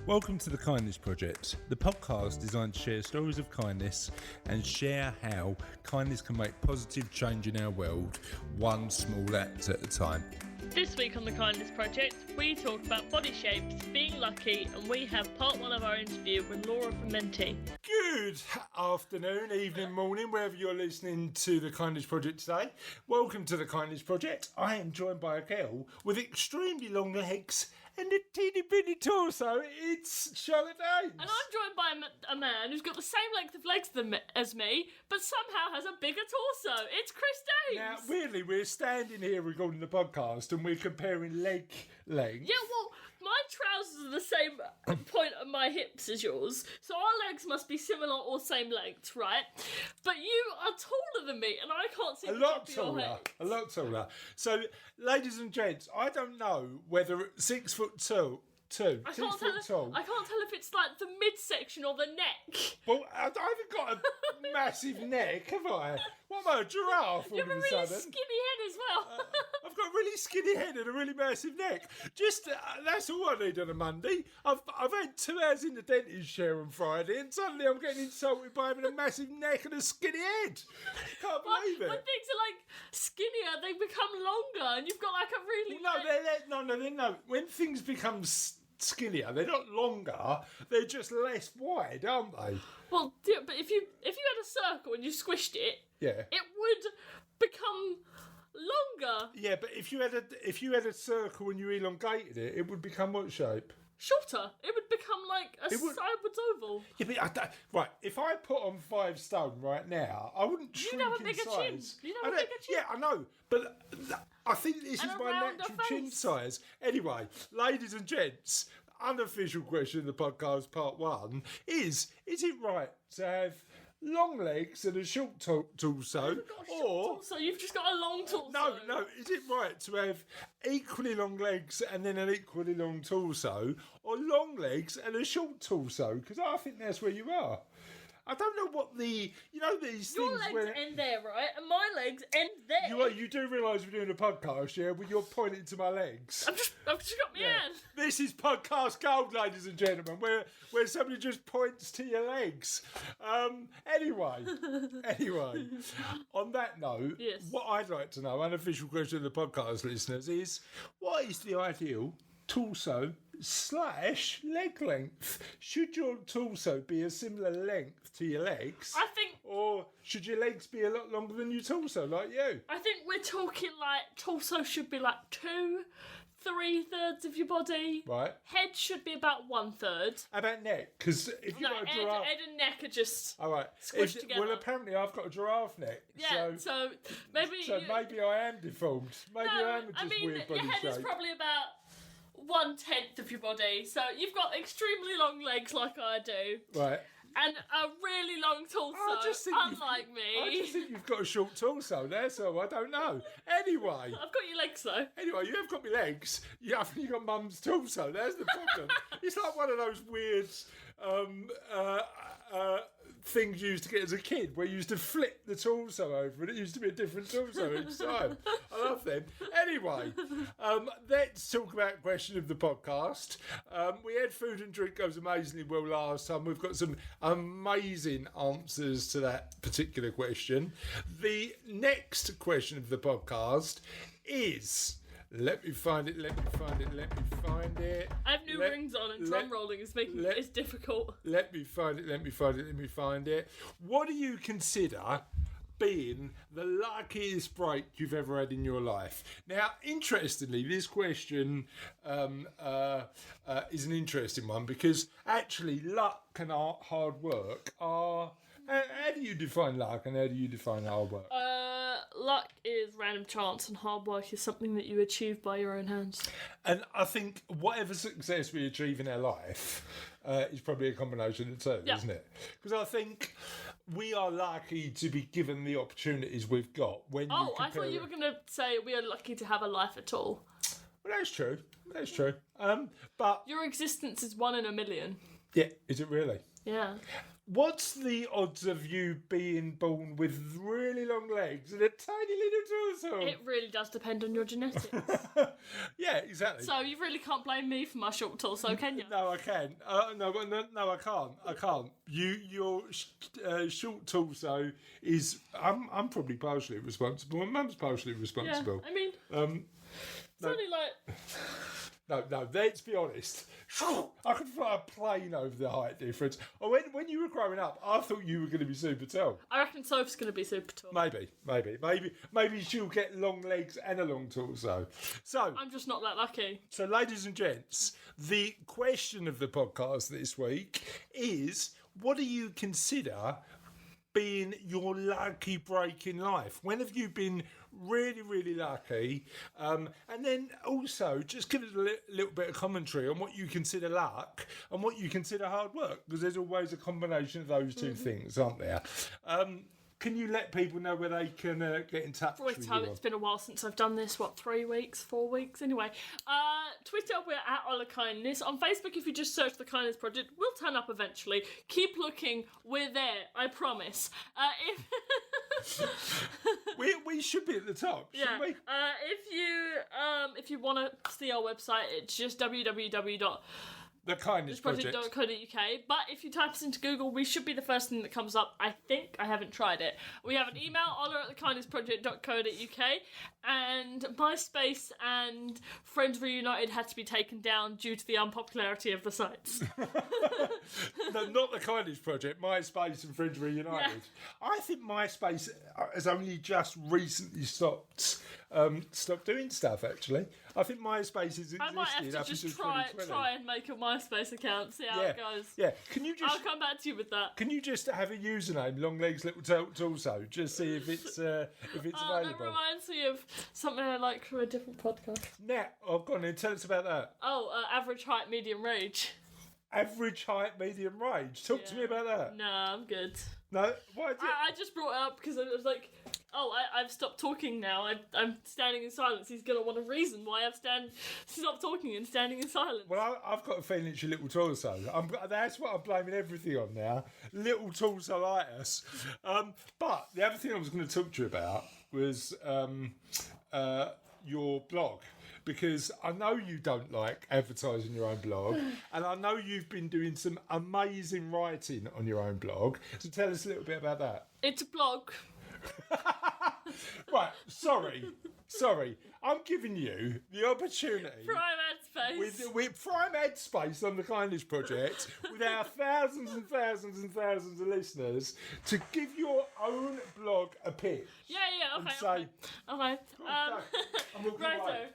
Welcome to the Kindness Project, the podcast designed to share stories of kindness and share how kindness can make positive change in our world, one small act at a time. This week on the Kindness Project, we talk about body shapes, being lucky, and we have part one of our interview with Laura Formentini. Good afternoon, evening, morning, wherever you're listening to the Kindness Project today. Welcome to the Kindness Project. I am joined by a girl with extremely long legs and a teeny bitty torso. It's Charlotte Dames. And I'm joined by a man who's got the same length of legs as me, but somehow has a bigger torso. It's Chris Dames. Now, weirdly, we're standing here recording the podcast and we're comparing leg length. Yeah, well, my trousers are the same point of my hips as yours, so our legs must be similar or same length, right? But you are taller than me, and I can't see a lot taller. So, ladies and gents, I don't know whether 6 foot two. I can't tell if it's like the midsection or the neck. Well, I haven't got a massive neck, have I? What am I, a giraffe all You have a of a really sudden? skinny head as well. I've got a really skinny head and a really massive neck. Just, that's all I need on a Monday. I've had 2 hours in the dentist chair on Friday and suddenly I'm getting insulted by having a massive neck and a skinny head. Can't believe it. When things are like skinnier, they become longer and you've got like a really... No. When things become skinnier, they're not longer, they're just less wide, aren't they? Well, yeah, but if you had a circle and you squished it, yeah, it would become longer. Yeah, but if you had a circle and you elongated it, it would become what shape? Shorter. It would become like a sideways oval. Yeah, but right, if I put on 5 stone right now, I wouldn't shrink You'd have a bigger chin. You'd have a bigger chin. Yeah, I know, but I think this is my natural chin face. size. Anyway, ladies and gents, unofficial question of the podcast, part 1, is it right to have long legs and a short torso? So you've just got a long torso. No. Is it right to have equally long legs and then an equally long torso, or long legs and a short torso? Because I think that's where you are. I don't know what these Your things legs end there, right? And my legs end there. You do realise we're doing a podcast, yeah? When you're pointing to my legs. I've just got my hand. This is podcast gold, ladies and gentlemen, where somebody just points to your legs. Anyway, on that note, yes. What I'd like to know, unofficial question of the podcast listeners, is what is the ideal torso / leg length? Should your torso be a similar length to your legs? I think... Or should your legs be a lot longer than your torso, like you? I think we're talking like torso should be like 2-3 of your body. Right. Head should be about 1/3. How about neck? Because if you've got a giraffe... head and neck are just all right. squished together. Well, apparently I've got a giraffe neck. Yeah, so maybe... Maybe I am deformed. Maybe I am just weird body your head shape. is probably about 1/10 of your body. So you've got extremely long legs like I do. Right. And a really long torso, unlike me. I just think you've got a short torso, that's all. I don't know. Anyway. I've got your legs, though. Anyway, you have got my legs. You haven't got mum's torso. That's the problem. It's like one of those weird things you used to get as a kid, where you used to flip the torso over and it used to be a different torso each time. I love them. Anyway, let's talk about question of the podcast. We had food and drink goes amazingly well last time. We've got some amazing answers to that particular question. The next question of the podcast is... Let me find it. I have new rings on and drum rolling is making it's difficult. Let me find it. What do you consider being the luckiest break you've ever had in your life? Now, interestingly, this question is an interesting one because actually luck and hard work are... How do you define luck and how do you define hard work? Luck is random chance and hard work is something that you achieve by your own hands. And I think whatever success we achieve in our life is probably a combination of the two, isn't it? Because I think we are lucky to be given the opportunities we've got. I thought you were going to say we are lucky to have a life at all. Well, that's true. But your existence is 1 in a million. Yeah, is it really? Yeah. What's the odds of you being born with really long legs and a tiny little torso? It really does depend on your genetics. Yeah, exactly. So you really can't blame me for my short torso, can you? No, I can. No, I can't. I can't. Your short torso is. I'm probably partially responsible. My mum's partially Yeah, responsible. I mean, it's only like... No. Let's be honest. I could fly a plane over the height difference. When you were growing up, I thought you were going to be super tall. I reckon Soph's going to be super tall. Maybe she'll get long legs and a long torso. So I'm just not that lucky. So, ladies and gents, the question of the podcast this week is: what do you consider being your lucky break in life? When have you been really, really lucky? And then also just give us a little bit of commentary on what you consider luck and what you consider hard work, because there's always a combination of those two things, aren't there? Can you let people know where they can get in touch with you? It's been a while since I've done this. 3 weeks, 4 weeks? Anyway, Twitter, we're at Ola Kindness. On Facebook, if you just search The Kindness Project, we'll turn up eventually. Keep looking. We're there. I promise. We should be at the top, shouldn't we? If you want to see our website, it's just www.thekindnessproject.co.uk. But if you type us into Google, we should be the first thing that comes up. I think. I haven't tried it. We have an email, ola@thekindnessproject.co.uk, and MySpace and Friends Reunited had to be taken down due to the unpopularity of the sites. No, not the Kindness Project. MySpace and Friends Reunited. Yeah. I think MySpace has only just recently stopped doing stuff. Actually, I think MySpace has existed. I might have to just try and make a MySpace account, see how it goes. Yeah, can you just? I'll come back to you with that. Can you just have a username, Long Legs Little Torso, just see if it's available? That reminds me of something I like from a different podcast. Now, go on then, tell us about that. Average height, medium range. Average height, medium range. Talk to me about that. No, I'm good. No, why? I just brought it up because I was like, I've stopped talking now. I'm standing in silence. He's gonna want a reason why I've stopped talking and standing in silence. Well, I've got a feeling it's your little torso. That's what I'm blaming everything on now. Little torsolitis. But the other thing I was going to talk to you about was your blog. Because I know you don't like advertising your own blog, and I know you've been doing some amazing writing on your own blog. So tell us a little bit about that. It's a blog. Right, sorry. I'm giving you the opportunity. Prime ad space. With prime ad space on the Kindness Project, with our thousands and thousands and thousands of listeners, to give your own blog a pitch. Yeah, okay. Say, okay.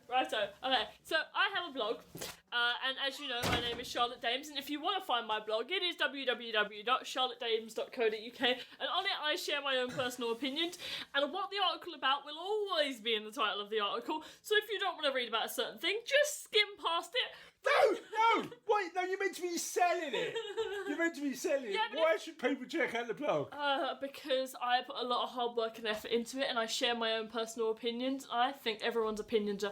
Righto. Okay, so I have a blog, and as you know, my name is Charlotte Dames, and if you want to find my blog, it is www.charlottedames.co.uk, and on it I share my own personal opinions, and what the article about will always be in the title of the article, so if you don't want to read about a certain thing, just skim past it. No, wait, no, you're meant to be selling it. Why should people check out the blog? Because I put a lot of hard work and effort into it, and I share my own personal opinions. I think everyone's opinions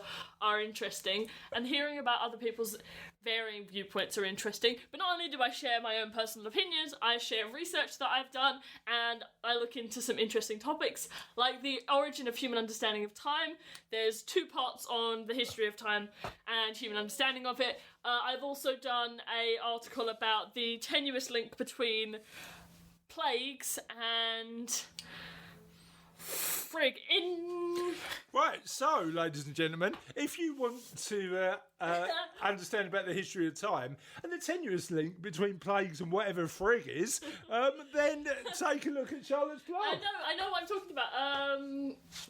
are interesting, and hearing about other people's varying viewpoints are interesting. But not only do I share my own personal opinions, I share research that I've done, and I look into some interesting topics, like the origin of human understanding of time. There's 2 parts on the history of time and human understanding of it. I've also done an article about the tenuous link between plagues and Right, so, ladies and gentlemen, if you want to understand about the history of time and the tenuous link between plagues and whatever frig is, then take a look at Charlotte's blog. I know what I'm talking about.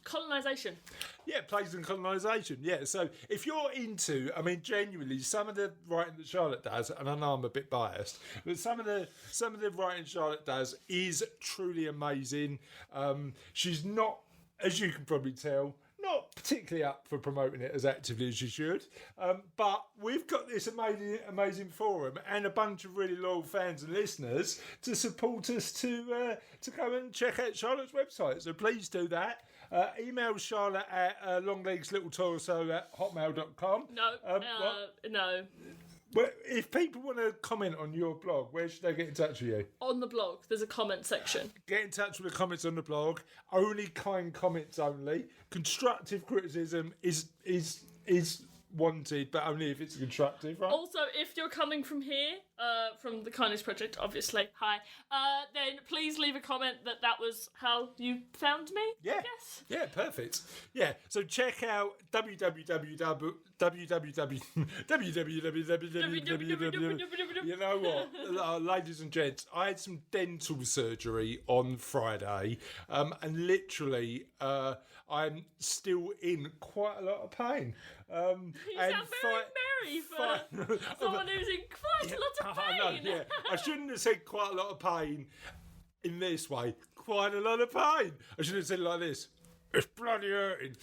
Colonisation. Yeah, plagues and colonisation. Yeah, so if you're into, genuinely, some of the writing that Charlotte does, and I know I'm a bit biased, but some of the writing Charlotte does is truly amazing. She's not, as you can probably tell, not particularly up for promoting it as actively as she should, but we've got this amazing forum and a bunch of really loyal fans and listeners to support us to go and check out Charlotte's website. So please do that. Email Charlotte at longlegslittletorso@hotmail.com. No. Well, if people want to comment on your blog, where should they get in touch with you? On the blog, there's a comment section. Get in touch with the comments on the blog. Only kind comments only. Constructive criticism is wanted, but only if it's constructive, right? Also, if you're coming from here, from the Kindness Project, obviously, hi, then please leave a comment that was how you found me. Yeah. I guess. Yeah, perfect. Yeah, so check out www. You know what, ladies and gents, I had some dental surgery on Friday, and literally, I'm still in quite a lot of pain. You sound very merry for someone who's in quite a lot of pain. I know, yeah. I shouldn't have said quite a lot of pain in this way. Quite a lot of pain. I should have said it like this. It's bloody hurting.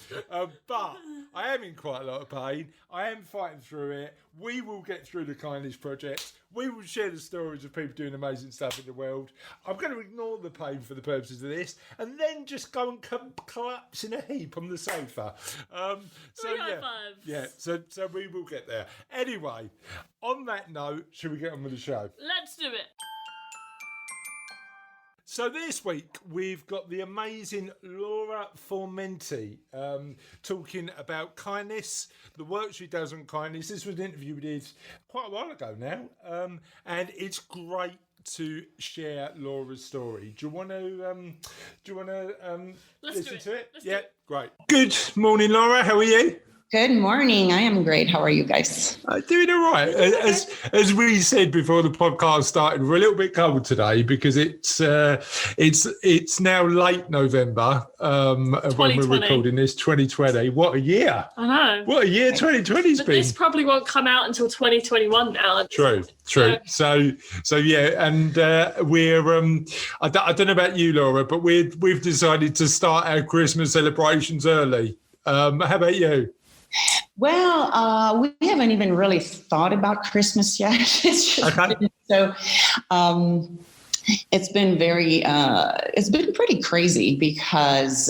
But I am in quite a lot of pain. I am fighting through it. We will get through the Kindness Project. We will share the stories of people doing amazing stuff in the world. I'm going to ignore the pain for the purposes of this and then just go and collapse in a heap on the sofa. So we will get there. Anyway, on that note, should we get on with the show? Let's do it. So this week we've got the amazing Laura Formentini talking about kindness, the work she does on kindness. This was an interview we did quite a while ago now, and it's great to share Laura's story. Do you want to listen to it? Let's do it. Great. Good morning, Laura. How are you? Good morning. I am great. How are you guys? Doing all right. As we said before the podcast started, we're a little bit cold today because it's now late November when we're recording this, 2020. What a year! I know. What a year 2020's been. This probably won't come out until 2021 now. True. So yeah, and we're I don't know about you, Laura, but we've decided to start our Christmas celebrations early. How about you? Well, we haven't even really thought about Christmas yet. It's just it's been it's been pretty crazy because,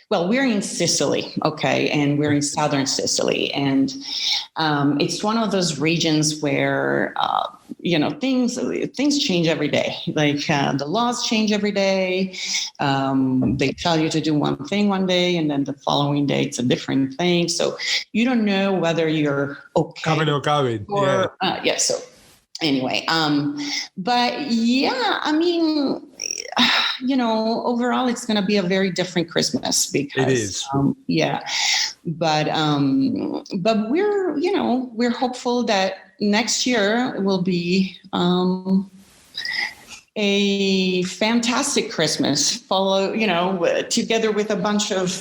well, we're in Sicily, okay, and we're in southern Sicily, and it's one of those regions where things change every day. Like the laws change every day. They tell you to do one thing one day, and then the following day it's a different thing. So you don't know whether you're okay coming or going. So anyway, but yeah, I mean, overall it's going to be a very different Christmas because it is. But we're hopeful that next year will be a fantastic Christmas, together with a bunch of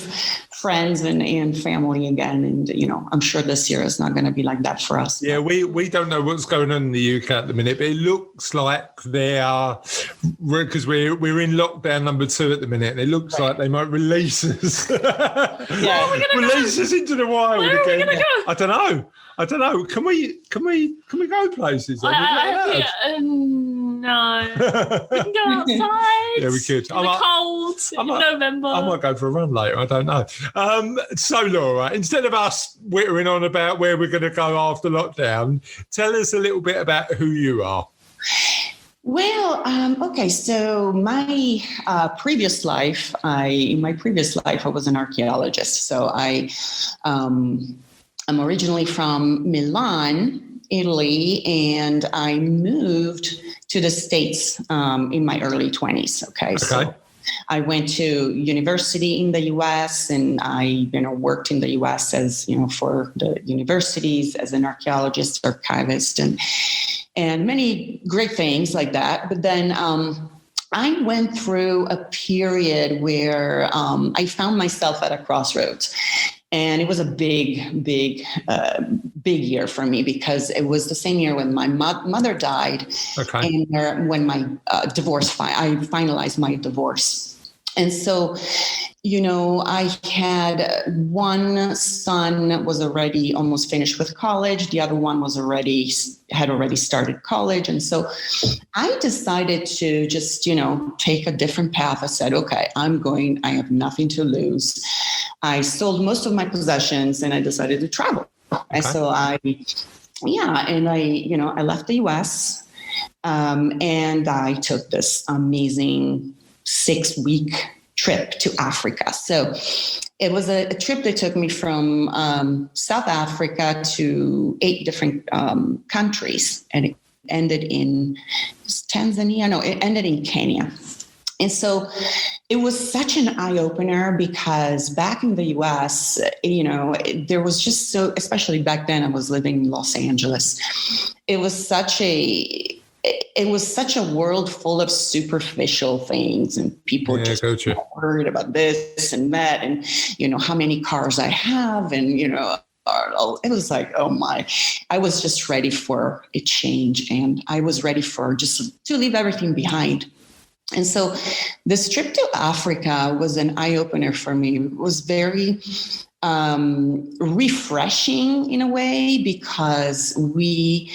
friends and family again. And, I'm sure this year is not going to be like that for us. Yeah, we don't know what's going on in the UK at the minute, but it looks like they are, because we're in lockdown number 2 at the minute, and it looks like they might release us. Release us into the wild again. Where are we going to go? I don't know. Can we go places? No. We can go outside. Yeah, we could. In the cold in November. I might go for a run later. I don't know. So, Laura, instead of us whittering on about where we're going to go after lockdown, tell us a little bit about who you are. Well, okay. So my previous life, I was an archaeologist. So I'm originally from Milan, Italy, and I moved to the States in my early 20s. Okay. So I went to university in the U.S. and I, worked in the U.S. as, for the universities as an archaeologist, archivist, and many great things like that. But then I went through a period where I found myself at a crossroads. And it was a big year for me because it was the same year when my mother died, and when my divorce, I finalized my divorce. And so, I had one son was already almost finished with college. The other one had already started college. And so I decided to just, take a different path. I said, okay, I have nothing to lose. I sold most of my possessions and I decided to travel. Okay. And so I yeah, and I left the US, and I took this amazing 6-week trip to Africa. So it was a trip that took me from South Africa to 8 different countries, and it ended in Tanzania. No, it ended in Kenya. And so it was such an eye-opener because back in the US, there was just so, especially back then I was living in Los Angeles. It was such a world full of superficial things, and people just worried about this and that, and how many cars I have, and it was like, oh my, I was just ready for a change, and I was ready for just to leave everything behind. And so this trip to Africa was an eye-opener for me. It was very refreshing in a way, because we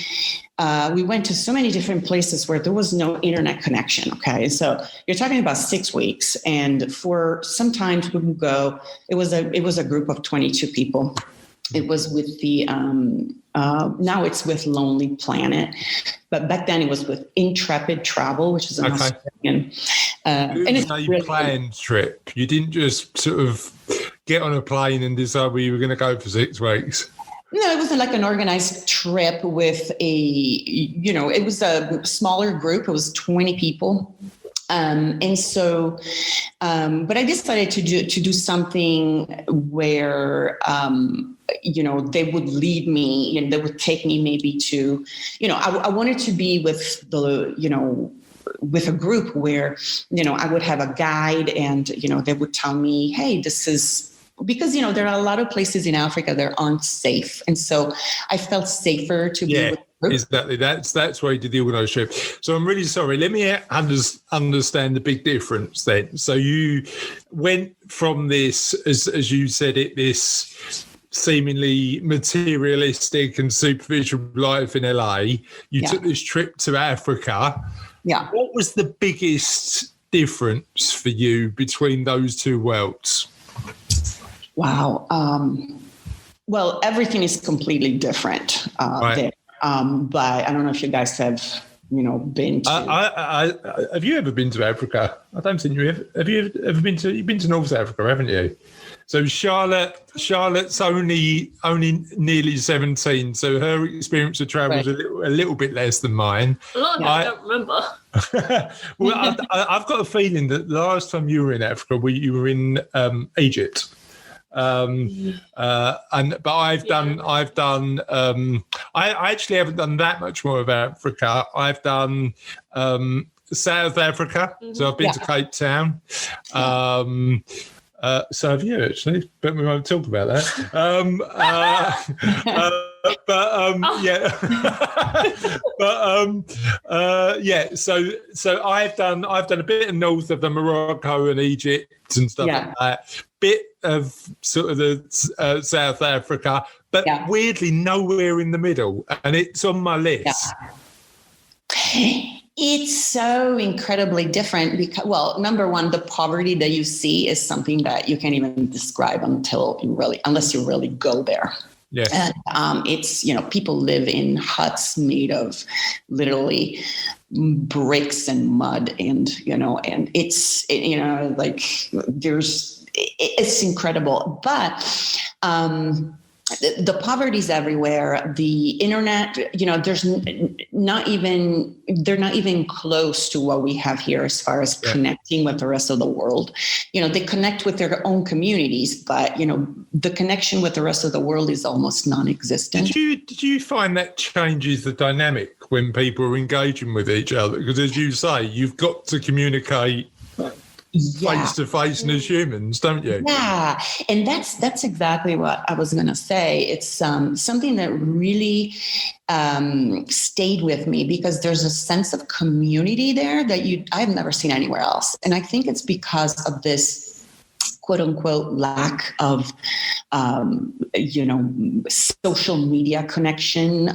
went to so many different places where there was no internet connection. Okay. So you're talking about 6 weeks. And for sometimes we would go, it was a group of 22 people. It was with the, now it's with Lonely Planet, but back then it was with Intrepid Travel, which is an Australian. And it's a planned trip. You didn't just sort of get on a plane and decide where you were going to go for 6 weeks. No, it wasn't like an organized trip with it was a smaller group. It was 20 people. And so, but I decided to do something where, they would lead me and they would take me maybe to, I wanted to be with with a group where, I would have a guide, and, they would tell me, hey, this is, because, there are a lot of places in Africa that aren't safe. And so I felt safer to be with the group. Exactly. That's why you did the organised trip. So I'm really sorry. Let me understand the big difference then. So you went from this, as you said it, this seemingly materialistic and superficial life in LA. You took this trip to Africa. Yeah. What was the biggest difference for you between those two worlds? Wow. Well, everything is completely different there. But I don't know if you guys have, been to. Have you ever been to Africa? I don't think you have. Have you ever been to? You've been to North Africa, haven't you? So Charlotte's only nearly 17, so her experience of travel is a little bit less than mine. I don't remember. Well, I've got a feeling that the last time you were in Africa, you were in Egypt. But I've done. I actually haven't done that much more of Africa. I've done South Africa, so I've been to Cape Town. So have you actually, but we won't talk about that. So I've done a bit of north of the Morocco and Egypt and stuff like that. Bit of sort of the South Africa, but weirdly nowhere in the middle, and it's on my list. It's so incredibly different because, well, number one, the poverty that you see is something that you can't even describe unless you really go there. Yeah. And it's, people live in huts made of literally bricks and mud, and, and it's it's incredible. But, the poverty is everywhere. The internet, they're not even close to what we have here as far as connecting with the rest of the world. They connect with their own communities, but the connection with the rest of the world is almost non-existent. Did you find that changes the dynamic when people are engaging with each other? Because as you say, you've got to communicate face to face and as humans, don't you? Yeah, and that's exactly what I was going to say. It's something that really stayed with me because there's a sense of community there that I've never seen anywhere else, and I think it's because of this quote unquote lack of social media connection,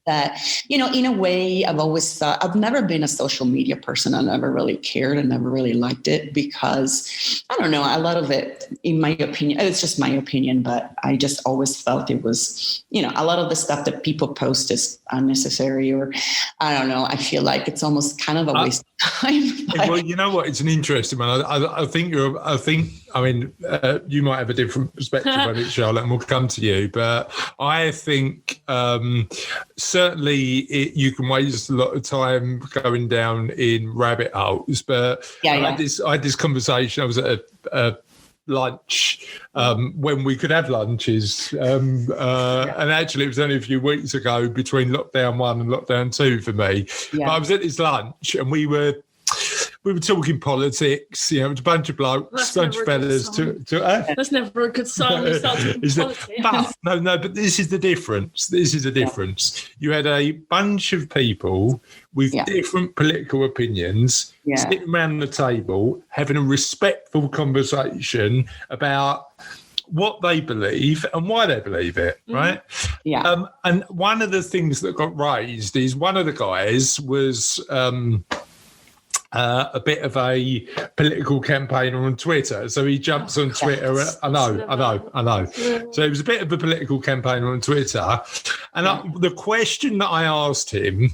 that, in a way, I've always thought, I've never been a social media person. I never really cared and never really liked it because, I don't know, a lot of it, in my opinion, it's just my opinion, but I just always felt it was, a lot of the stuff that people post is unnecessary, or I don't know, I feel like it's almost kind of a waste of time. But... Well, you know what? It's an interesting one. I think you might have a different perspective on it, Charlotte, and we'll come to you. But I think certainly you can waste a lot of time going down in rabbit holes. But I had this conversation. I was at a lunch when we could have lunches, and actually it was only a few weeks ago between lockdown 1 and lockdown 2 for me. But I was at this lunch and we were talking politics. It was a bunch of blokes, bunch of fellas. That's never a good sign. We start talking politics. But this is the difference. You had a bunch of people with different political opinions sitting around the table, having a respectful conversation about what they believe and why they believe it, right? Yeah. And one of the things that got raised is one of the guys was... a bit of a political campaigner on Twitter. So he jumps on Twitter. I know. So he was a bit of a political campaigner on Twitter. And the question that I asked him,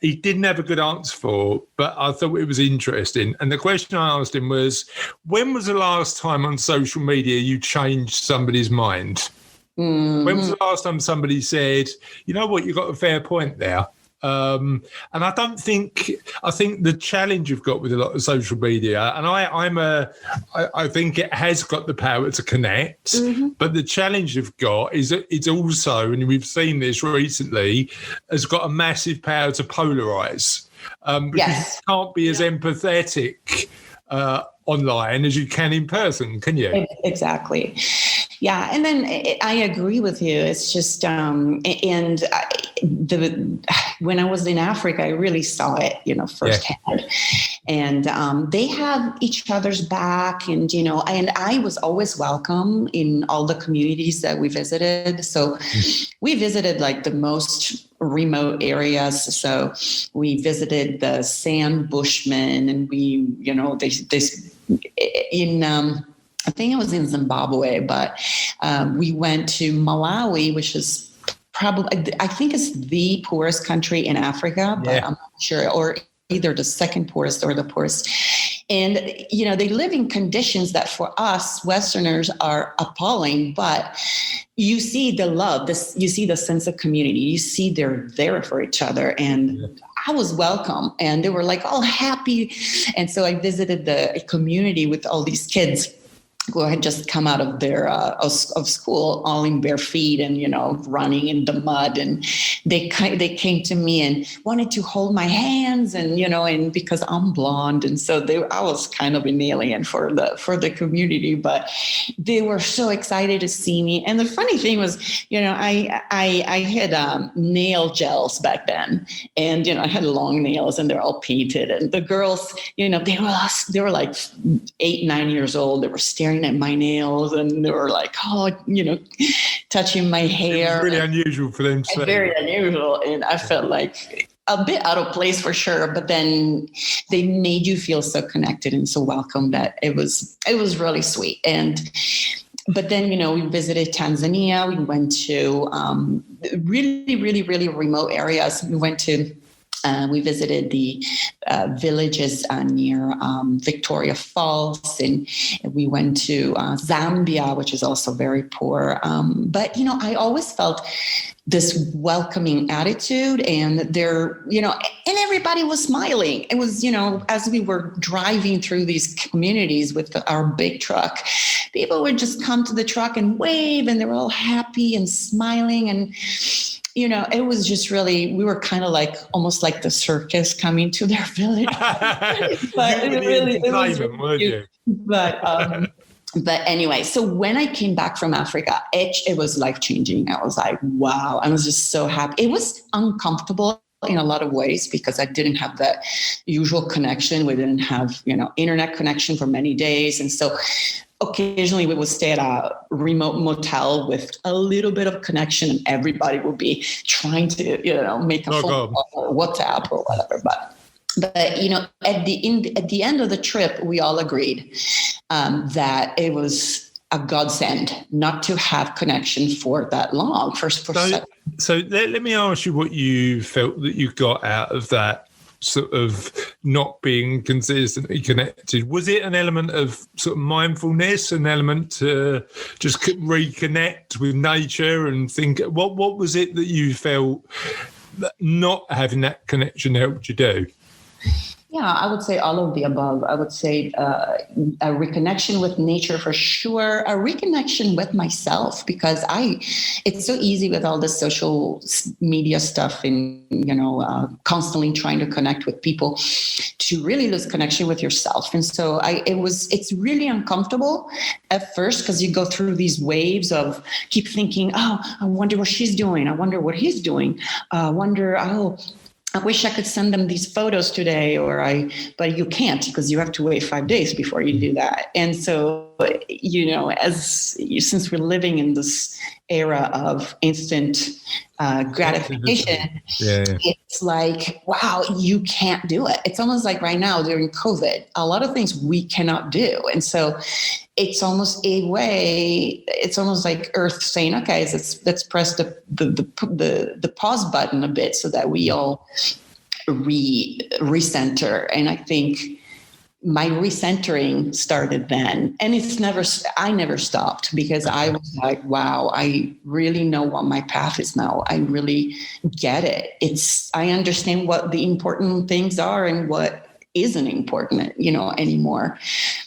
he didn't have a good answer for, but I thought it was interesting. And the question I asked him was, when was the last time on social media you changed somebody's mind? Mm-hmm. When was the last time somebody said, you know what, you got a fair point there? And I think the challenge you've got with a lot of social media, and I think it has got the power to connect, but the challenge you've got is that it's also, and we've seen this recently, has got a massive power to polarize, because you can't be as empathetic online as you can in person, can you? Exactly. Yeah, and then I agree with you. It's just, when I was in Africa, I really saw it, firsthand. And they have each other's back, and and I was always welcome in all the communities that we visited. So we visited like the most remote areas. So we visited the Sand Bushmen, and we, I think it was in Zimbabwe, but we went to Malawi, which is probably, I think it's the poorest country in Africa, but I'm not sure, or either the second poorest or the poorest. And, they live in conditions that for us Westerners are appalling, but you see the love, you see the sense of community, you see they're there for each other. And I was welcome, and they were like all happy. And so I visited the community with all these kids who had just come out of their of school, all in bare feet and running in the mud, and they came to me and wanted to hold my hands, and and because I'm blonde, and so I was kind of an alien for the community, but they were so excited to see me. And the funny thing was, I had nail gels back then, and I had long nails, and they're all painted, and the girls, they were like 8-9 years old. They were staring at my nails, and they were like, touching my hair. It was really unusual for them to say. Very unusual, and I felt like a bit out of place for sure. But then they made you feel so connected and so welcome that it was really sweet. But then, we visited Tanzania. We went to really, really, really remote areas. We visited the villages near Victoria Falls, and we went to Zambia, which is also very poor. But, I always felt this welcoming attitude, and and everybody was smiling. It was, as we were driving through these communities with our big truck, people would just come to the truck and wave, and they were all happy and smiling. And it was just really, we were kind of like, almost like the circus coming to their village. But it was really cute. But anyway, so when I came back from Africa, it was life-changing. I was like, wow, I was just so happy. It was uncomfortable in a lot of ways because I didn't have that usual connection. We didn't have, internet connection for many days. And so occasionally we would stay at a remote motel with a little bit of connection and everybody would be trying to, make a phone call or WhatsApp or whatever. But at the end of the trip, we all agreed that it was a godsend not to have connection for that long. So let me ask you what you felt that you got out of that sort of not being consistently connected. Was it an element of sort of mindfulness, an element to just reconnect with nature and think? What was it that you felt that not having that connection helped you do? Yeah, I would say all of the above. I would say a reconnection with nature for sure, a reconnection with myself, because it's so easy with all this social media stuff and, constantly trying to connect with people to really lose connection with yourself. And so it's really uncomfortable at first because you go through these waves of keep thinking, oh, I wonder what she's doing. I wonder what he's doing. I wish I could send them these photos today, but you can't because you have to wait 5 days before you do that. And so, since we're living in this era of instant gratification, it's like, wow, you can't do it. It's almost like right now during COVID, a lot of things we cannot do. And so it's almost like Earth saying, okay, let's press the pause button a bit so that we all recenter. And I think my recentering started then, and I never stopped because I was like, wow, I really know what my path is now. I really get it. I understand what the important things are and what isn't important, anymore.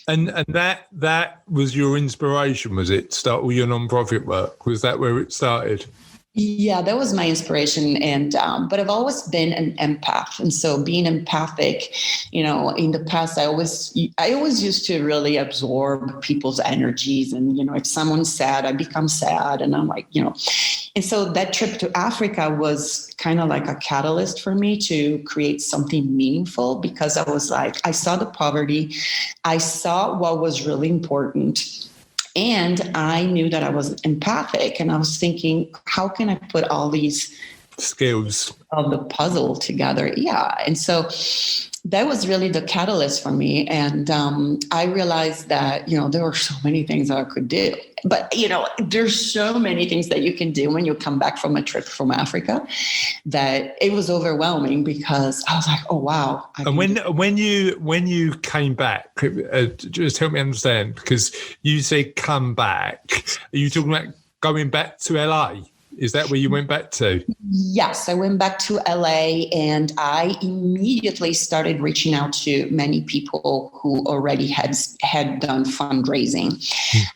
And that was your inspiration, was it? Start all your nonprofit work? Was that where it started? Yeah, that was my inspiration. And, but I've always been an empath. And so being empathic, in the past, I always used to really absorb people's energies. And, if someone's sad, I become sad. And I'm like, and so that trip to Africa was kind of like a catalyst for me to create something meaningful because I was like, I saw the poverty. I saw what was really important. And I knew that I was empathic, and I was thinking, how can I put all these skills of the puzzle together? Yeah. And so that was really the catalyst for me. And I realized that, there were so many things that I could do. But, there's so many things that you can do when you come back from a trip from Africa that it was overwhelming because I was like, oh, wow. And when you came back, just help me understand, because you said come back. Are you talking about going back to LA? Is that where you went back to? Yes, I went back to LA and I immediately started reaching out to many people who already had done fundraising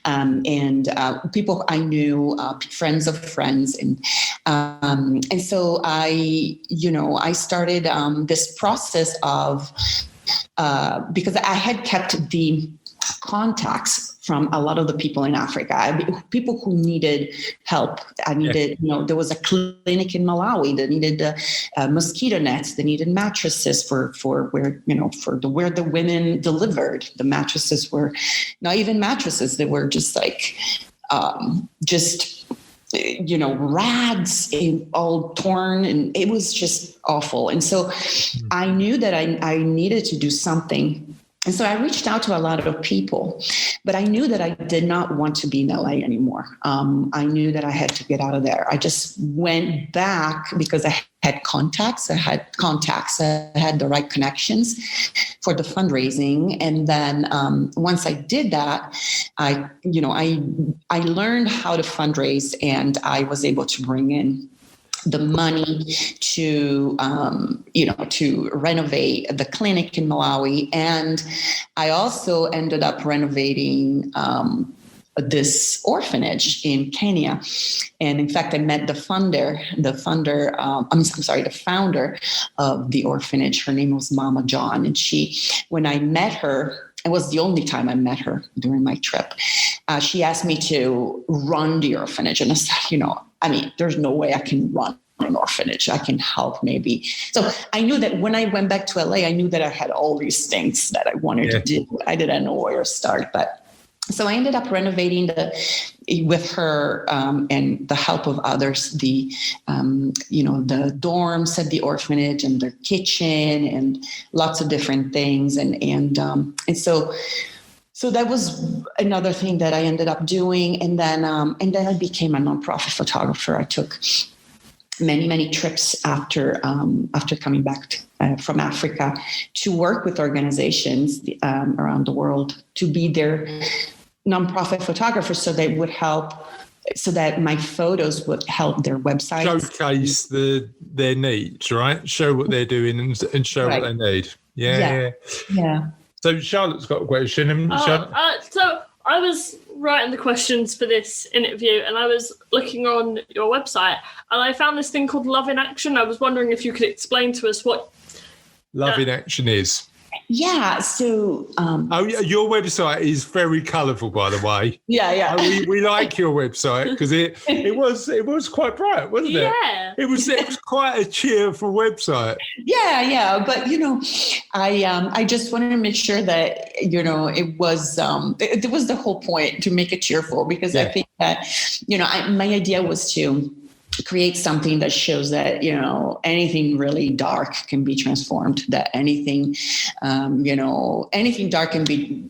and people I knew, friends of friends. And so I started this process of, because I had kept the contacts from a lot of the people in Africa, people who needed help. I needed, there was a clinic in Malawi that needed mosquito nets. They needed mattresses for where, where the women delivered. The mattresses were not even mattresses. They were just like, rags all torn, and it was just awful. And so I knew that I needed to do something. And so I reached out to a lot of people, but I knew that I did not want to be in LA anymore. I knew that I had to get out of there. I just went back because I had contacts. I had the right connections for the fundraising. And then once I did that, I learned how to fundraise, and I was able to bring in the money to renovate the clinic in Malawi. And I also ended up renovating this orphanage in Kenya. And in fact, I met the founder of the orphanage. Her name was Mama John. And when I met her, it was the only time I met her during my trip. She asked me to run the orphanage. And I said, there's no way I can run an orphanage. I can help maybe. So I knew that when I went back to LA, I knew that I had all these things that I wanted to do. I didn't know where to start, but so I ended up renovating with her and the help of others, the dorms at the orphanage and their kitchen and lots of different things. And so that was another thing that I ended up doing. And then I became a nonprofit photographer. I took many trips after coming back from Africa to work with organizations around the world to be their nonprofit photographers, so they would help, so that my photos would help their website showcase their needs, right? Show what they're doing and show what they need. Yeah. So Charlotte's got a question. So I was writing the questions for this interview, and I was looking on your website, and I found this thing called Love in Action. I was wondering if you could explain to us what Love in Action is. Yeah. So, your website is very colourful, by the way. Yeah. We like your website because it was quite bright, wasn't it? Yeah. It was quite a cheerful website. Yeah. But I just wanted to make sure that it was the whole point to make it cheerful, because I think that my idea was to create something that shows that anything really dark can be transformed, that anything dark can be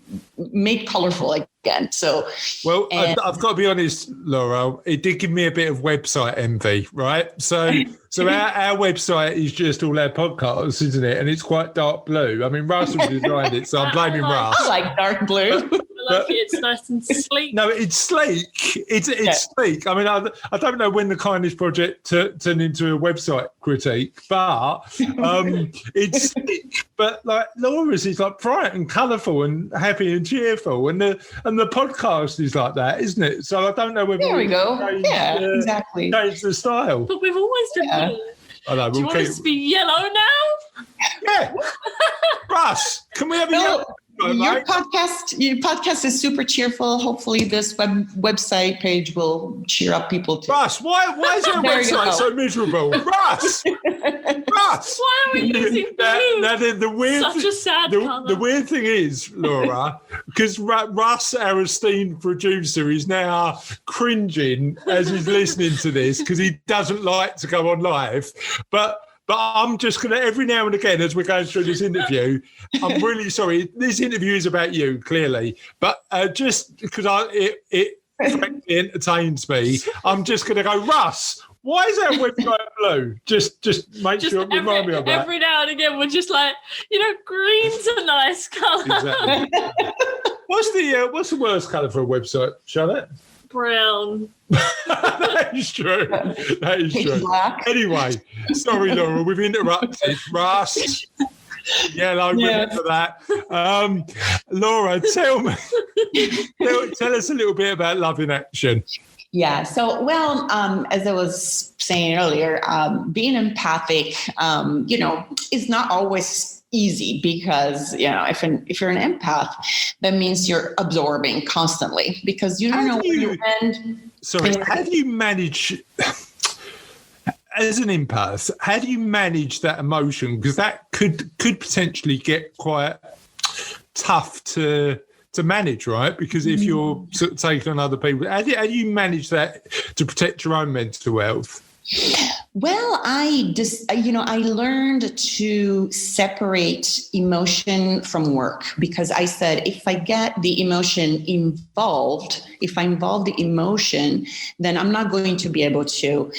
made colorful again. So I've got to be honest, Laura, it did give me a bit of website envy, right? So our website is just all our podcasts, isn't it? And it's quite dark blue. I mean, Russell designed it, so I'm blaming Russ. I like dark blue. It's nice and sleek. No, it's sleek. It's sleek. I mean, I don't know when the Kindness Project turned into a website critique, but it's sleek. But like Laura's is like bright and colourful and happy and cheerful, and the podcast is like that, isn't it? So I don't know whether there we go. Exactly. Change the style. But we've always done blue. I know. Do you want us to be yellow now? Yeah. Russ, can we have a yellow? Your podcast is super cheerful. Hopefully this website page will cheer up people too. Russ, why is your website so miserable? Russ! Why are we using blue? Now, such a sad colour. The weird thing is, Laura, because Russ, our esteemed producer, is now cringing as he's listening to this because he doesn't like to go on live. But I'm just going to, every now and again, as we're going through this interview, I'm really sorry. This interview is about you, clearly. But just because it frankly entertains me, I'm just going to go, Russ, why is our website blue? Just remind me of that. Every now and again, we're just like, green's a nice colour. Exactly. What's the worst colour for a website, Charlotte? Brown. That is true. Black. Anyway, sorry, Laura, we've interrupted. Russ, yellow, remember that. Laura, tell us a little bit about Love in Action. Yeah. So, as I was saying earlier, being empathic, is not always easy, because if you're an empath, that means you're absorbing constantly, because you don't know where you end. Sorry, how do you manage as an empath? How do you manage that emotion? Because that could potentially get quite tough to manage, right? Because if you're sort of taking on other people, how do you manage that to protect your own mental health? Well, I learned to separate emotion from work, because I said, if I get the emotion involved, if I involve the emotion, then I'm not going to be able to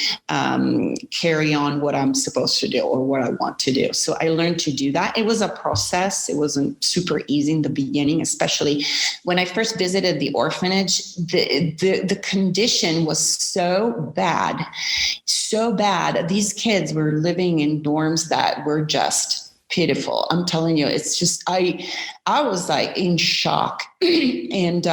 carry on what I'm supposed to do or what I want to do. So I learned to do that. It was a process. It wasn't super easy in the beginning, especially when I first visited the orphanage. The condition was so bad. These kids were living in dorms that were just pitiful. I'm telling you, it's just, I was like in shock. And,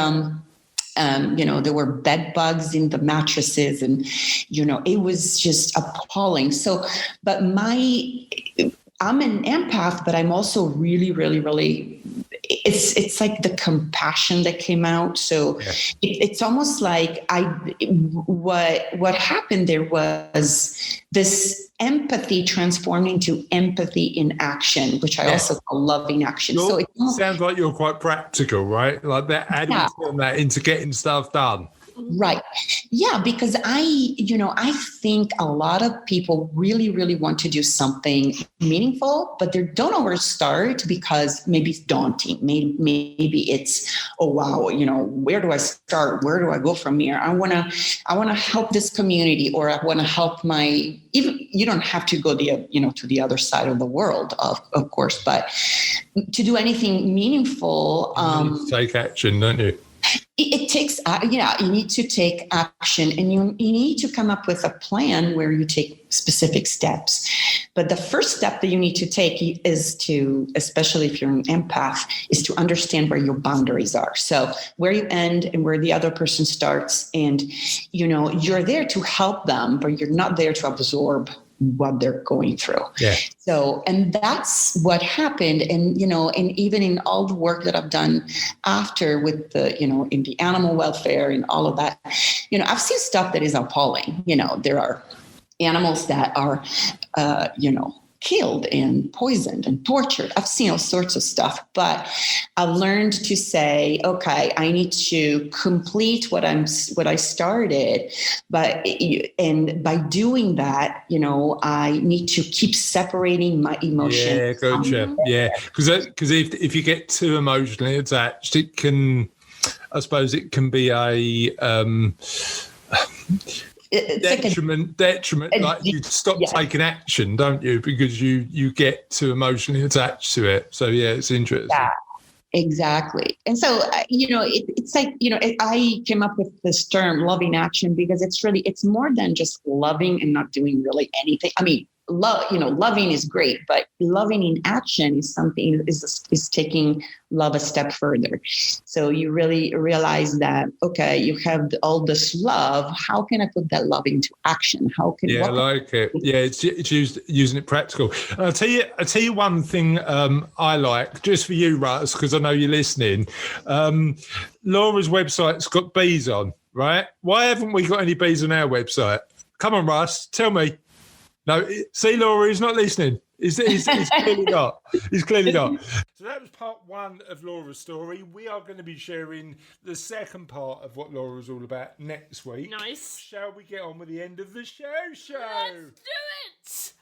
there were bed bugs in the mattresses, and, it was just appalling. So, but I'm an empath, but I'm also really, really, really it's like the compassion that came out. So it's almost like what happened there was this empathy transformed into empathy in action, which I also call loving action. So it sounds like you're quite practical, right? Like that adding that into getting stuff done. Right. Yeah, because I think a lot of people really, really want to do something meaningful, but they don't know where to start because maybe it's daunting. Maybe it's, oh, wow, where do I start? Where do I go from here? I want to help this community, or I want to help even you don't have to go to the other side of the world, of course, but to do anything meaningful. You need to take action, don't you? It takes, you need to take action, and you need to come up with a plan where you take specific steps. But the first step that you need to take is to, especially if you're an empath, is to understand where your boundaries are. So where you end and where the other person starts. And, you're there to help them, but you're not there to absorb what they're going through. Yeah. So, and that's what happened. And, and even in all the work that I've done after with the, in the animal welfare and all of that, I've seen stuff that is appalling. There are animals that are, killed and poisoned and tortured. I've seen all sorts of stuff, but I've learned to say, okay, I need to complete what I started, and by doing that, I need to keep separating my emotions. Yeah, gotcha. Yeah, because if you get too emotionally attached, it can be a detriment. Like you stop taking action, don't you? Because you get too emotionally attached to it. So yeah, it's interesting. Yeah, exactly. And so it's like I came up with this term loving action because it's more than just loving and not doing really anything. I mean, loving is great, but loving in action is something is taking love a step further. So you really realize that, okay, you have all this love. How can I put that love into action? I like it. Yeah, it's using it practical. And I'll tell you one thing I like, just for you, Russ, because I know you're listening. Laura's website's got bees on, right? Why haven't we got any bees on our website? Come on, Russ, tell me. No, see, Laura, he's not listening. He's clearly not. He's clearly not. So that was part one of Laura's story. We are going to be sharing the second part of what Laura's all about next week. Nice. Shall we get on with the end of the show? Let's do it!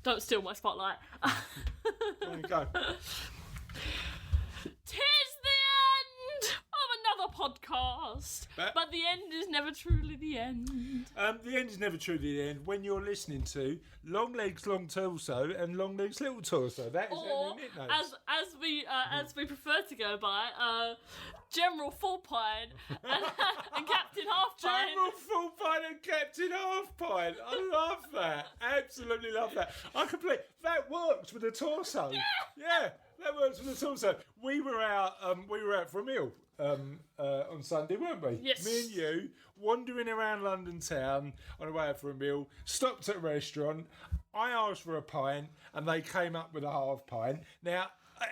Don't steal my spotlight. There you go. Tis the end of another podcast. But the end is never truly the end. The end is never truly the end when you're listening to Long Legs, Long Torso and Long Legs, Little Torso. That is or, as we prefer to go by, General Full Pine and Captain Half Pine. General Full Pine and Captain Half Pine. I love that. Absolutely love that. That works with the torso. Yeah, that works with the torso. We were out for a meal on Sunday, weren't we? Yes. Me and you wandering around London town on the way out for a meal. Stopped at a restaurant. I asked for a pint, and they came up with a half pint. Now,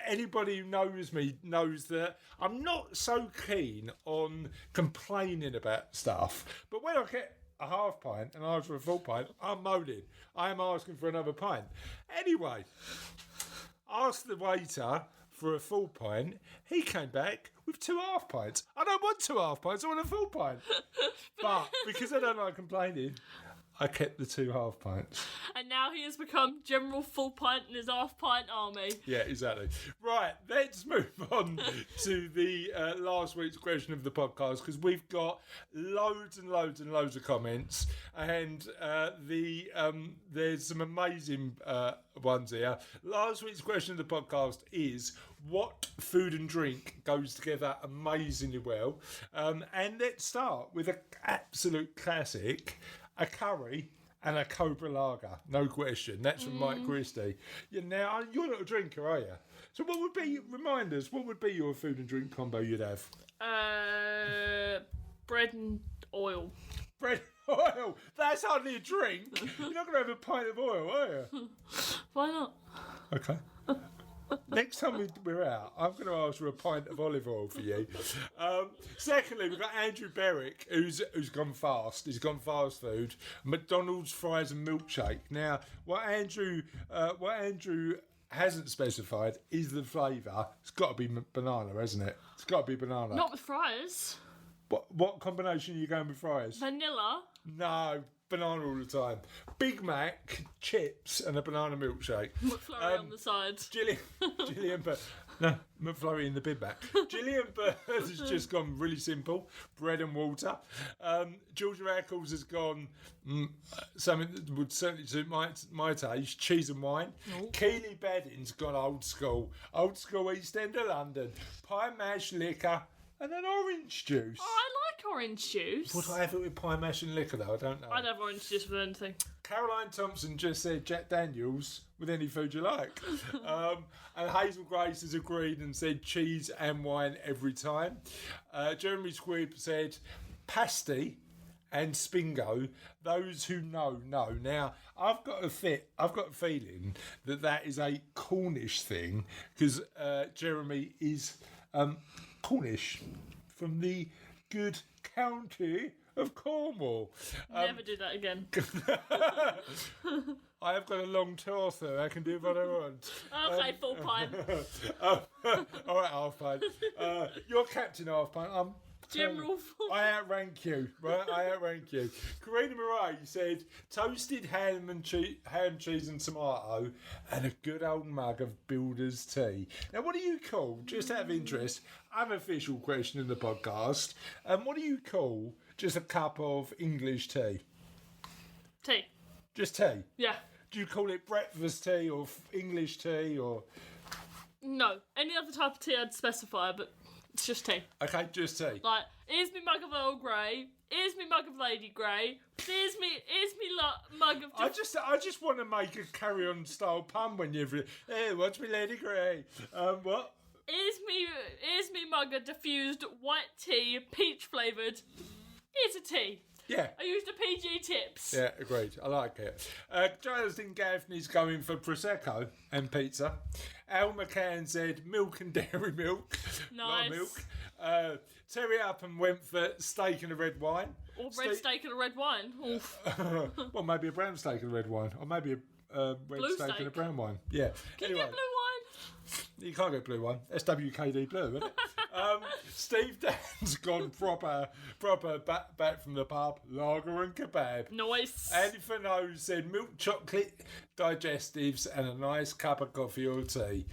anybody who knows me knows that I'm not so keen on complaining about stuff. But when I get a half pint and ask for a full pint, I'm moaning. I am asking for another pint. Anyway, asked the waiter for a full pint. He came back with 2 half pints. I don't want 2 half pints. I want a full pint. But because I don't like complaining, I kept the 2 half pints. And now he has become General Full Pint in his half pint army. Yeah, exactly. Right, let's move on to the last week's question of the podcast, because we've got loads and loads and loads of comments, and there's some amazing ones here. Last week's question of the podcast is, what food and drink goes together amazingly well? And let's start with an absolute classic, a curry and a Cobra Lager, no question. That's from Mike Christie. Now, you're not a drinker, are you? So what would be your food and drink combo you'd have? Bread and oil. Bread and oil? That's hardly a drink. You're not going to have a pint of oil, are you? Why not? Okay. Next time we're out, I'm going to ask for a pint of olive oil for you. Secondly, we've got Andrew Berwick, who's gone fast. He's gone fast food. McDonald's fries and milkshake. Now, what Andrew hasn't specified is the flavour. It's got to be banana, hasn't it? It's got to be banana. Not with fries. What combination are you going with fries? Vanilla. No, banana all the time. Big Mac, chips, and a banana milkshake. McFlurry on the side. Gillian Bird. No, McFlurry in the Big Mac. Gillian Bird has just gone really simple. Bread and water. Georgia Eccles has gone something that would certainly suit my taste. Cheese and wine. Oh. Keely Bedding's gone old school. Old school East End of London. Pie mash liquor. And an orange juice. Oh, I like orange juice. Would I have it with pie mash and liquor though? I don't know. I'd have orange juice with anything. Caroline Thompson just said Jack Daniels with any food you like. And Hazel Grace has agreed and said cheese and wine every time. Jeremy Squibb said pasty and spingo. Those who know. Now, I've got a feeling that is a Cornish thing because Jeremy is Cornish from the good county of Cornwall. Never do that again. I have got a long torso. I can do what I want. Okay, full pint. All right, half pint. You're captain half pint. General full. I outrank you, right? I outrank you. Karina Murray said toasted ham, cheese and tomato and a good old mug of Builder's tea. Now, what do you call, just out of interest, unofficial question in the podcast, what do you call just a cup of English tea? Tea. Just tea? Yeah. Do you call it breakfast tea or English tea or... No. Any other type of tea I'd specify, but it's just tea. Okay, just tea. Like, here's me mug of Earl Grey, here's me mug of Lady Grey, here's me mug of... I just want to make a carry-on style pun when you've... Hey, watch me Lady Grey. What? Here's me mug of diffused white tea, peach flavoured. Here's a tea. Yeah. I used the PG tips. Yeah, agreed. I like it. Jonathan Gaffney's going for Prosecco and pizza. Al McCann said milk and dairy milk. Nice. Lot of milk. Terry Upham went for steak and a red wine. Or red steak and a red wine. Oof. Well, maybe a brown steak and a red wine. Or maybe a red Blue steak and a steak. brown wine. Yeah. Can you get blue wine? You can't get blue wine. SWKD blue, isn't it? Steve Dan's gone proper back from the pub. Lager and kebab. Nice. Andy Fano said milk chocolate digestives and a nice cup of coffee or tea.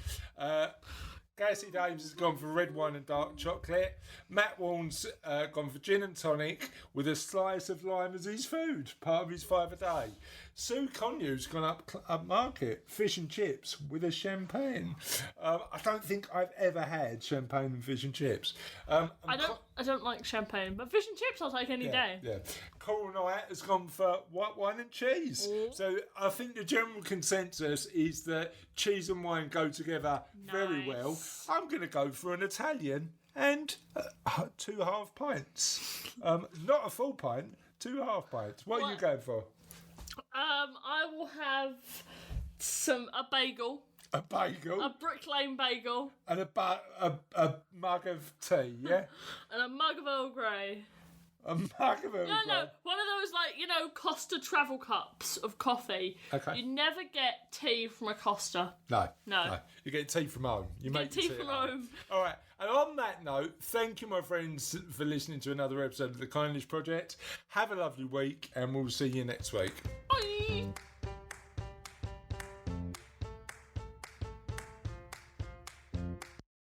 Cassie Dames has gone for red wine and dark chocolate. Matt Warren's gone for gin and tonic with a slice of lime as his food, part of his 5 a day. Sue Conyu's gone up market, fish and chips with a champagne. I don't think I've ever had champagne and fish and chips. I don't like champagne, but fish and chips I'll take any day. Yeah. Coral Knight has gone for white wine and cheese. Ooh. So I think the general consensus is that cheese and wine go together very well. I'm going to go for an Italian and 2 half pints. Not a full pint, 2 half pints. What are you going for? I will have a bagel. A bagel? A Brick Lane bagel. And a mug of tea, yeah? And a mug of Earl Grey. A mug of Earl Grey? No, one of those, Costa travel cups of coffee. Okay. You never get tea from a Costa. No. No. You get tea from home. You make tea the from at home. All right. And on that note, thank you, my friends, for listening to another episode of The Kindness Project. Have a lovely week, and we'll see you next week. Bye.